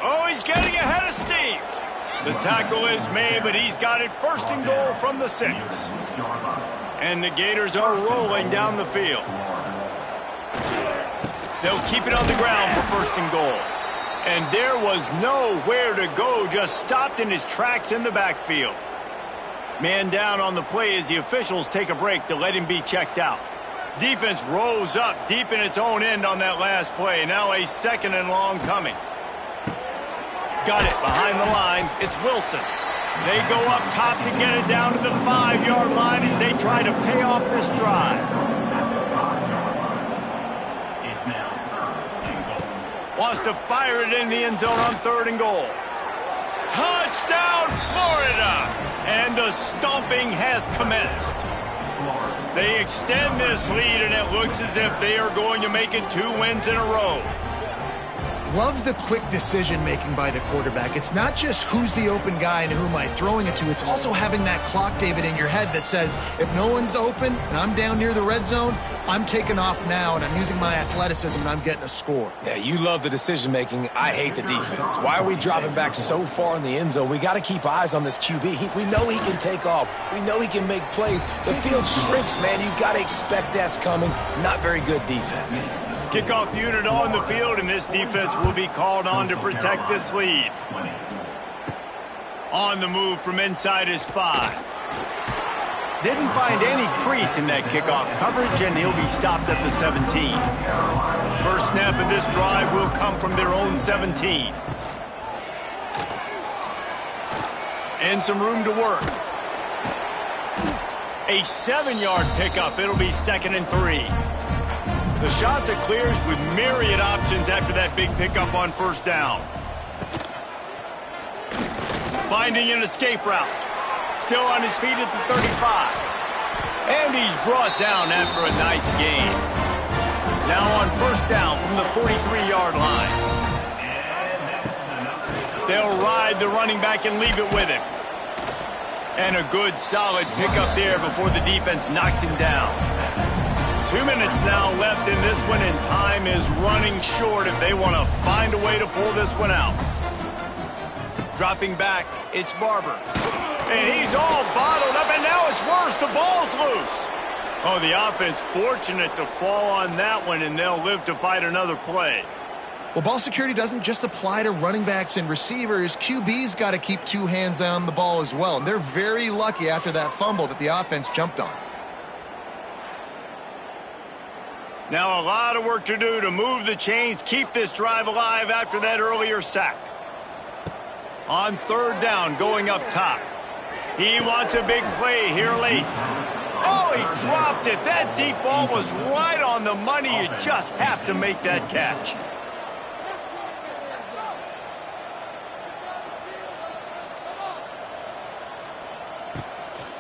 Oh, he's getting ahead of steam. The tackle is made, but he's got it 1st and goal from the 6. And the Gators are rolling down the field. They'll keep it on the ground for 1st and goal. And there was nowhere to go, just stopped in his tracks in the backfield. Man down on the play as the officials take a break to let him be checked out. Defense rose up deep in its own end on that last play. Now a 2nd and long coming. Got it behind the line. It's Wilson. They go up top to get it down to the 5-yard line as they try to pay off this drive. Wants to fire it in the end zone on 3rd and goal. Touchdown, Florida! And the stomping has commenced. They extend this lead, and it looks as if they are going to make it 2 wins in a row. Love the quick decision-making by the quarterback. It's not just who's the open guy and who am I throwing it to. It's also having that clock, David, in your head that says, if no one's open and I'm down near the red zone, I'm taking off now, and I'm using my athleticism, and I'm getting a score. Yeah, you love the decision-making. I hate the defense. Why are we dropping back so far in the end zone? We got to keep eyes on this QB. We know he can take off. We know he can make plays. The field shrinks, man. You got to expect that's coming. Not very good defense. Kickoff unit on the field, and this defense will be called on to protect this lead. On the move from inside his 5. Didn't find any crease in that kickoff coverage, and he'll be stopped at the 17. First snap of this drive will come from their own 17. And some room to work. A 7-yard pickup. It'll be 2nd and 3. The shot that clears with myriad options after that big pickup on 1st down. Finding an escape route. Still on his feet at the 35. And he's brought down after a nice gain. Now on 1st down from the 43-yard line. They'll ride the running back and leave it with him. And a good, solid pickup there before the defense knocks him down. 2 minutes now left in this one, and time is running short if they want to find a way to pull this one out. Dropping back, it's Barber. And he's all bottled up, and now it's worse. The ball's loose. Oh, the offense fortunate to fall on that one, and they'll live to fight another play. Well, ball security doesn't just apply to running backs and receivers. QB's got to keep 2 hands on the ball as well, and they're very lucky after that fumble that the offense jumped on. Now a lot of work to do to move the chains, keep this drive alive after that earlier sack. On 3rd down, going up top. He wants a big play here late. Oh, he dropped it. That deep ball was right on the money. You just have to make that catch.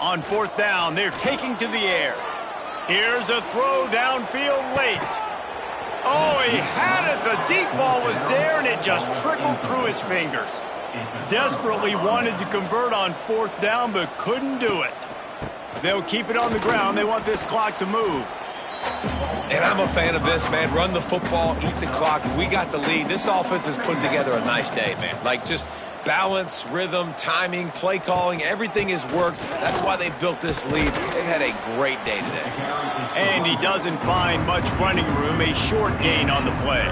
On 4th down, they're taking to the air. Here's a throw downfield late. Oh, he had it. The deep ball was there, and it just trickled through his fingers. Desperately wanted to convert on 4th down, but couldn't do it. They'll keep it on the ground. They want this clock to move. And I'm a fan of this, man. Run the football, eat the clock. We got the lead. This offense is putting together a nice day, man. Like, just Balance, rhythm, timing, play calling, everything has worked. That's why they've built this lead. They've had a great day today. And he doesn't find much running room, a short gain on the play.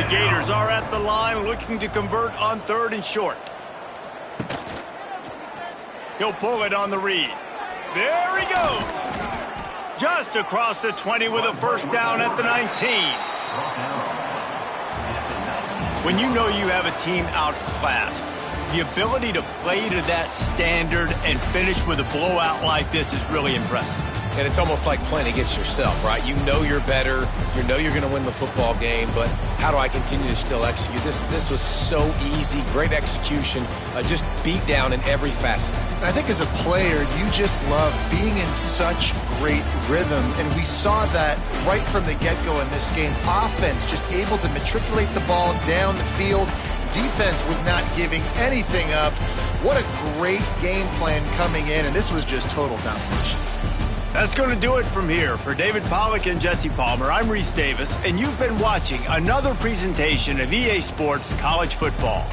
The Gators are at the line looking to convert on 3rd and short. He'll pull it on the read. There he goes. Just across the 20 with a first down at the 19. When you know you have a team outclassed, the ability to play to that standard and finish with a blowout like this is really impressive. And it's almost like playing against yourself, right? You know you're better. You know you're going to win the football game, but how do I continue to still execute? This was so easy, great execution, just beat down in every facet. I think as a player, you just love being in such great rhythm, and we saw that right from the get-go in this game. Offense just able to matriculate the ball down the field. Defense was not giving anything up. What a great game plan coming in, and this was just total domination. That's going to do it from here. For David Pollack and Jesse Palmer, I'm Reese Davis, and you've been watching another presentation of EA Sports College Football.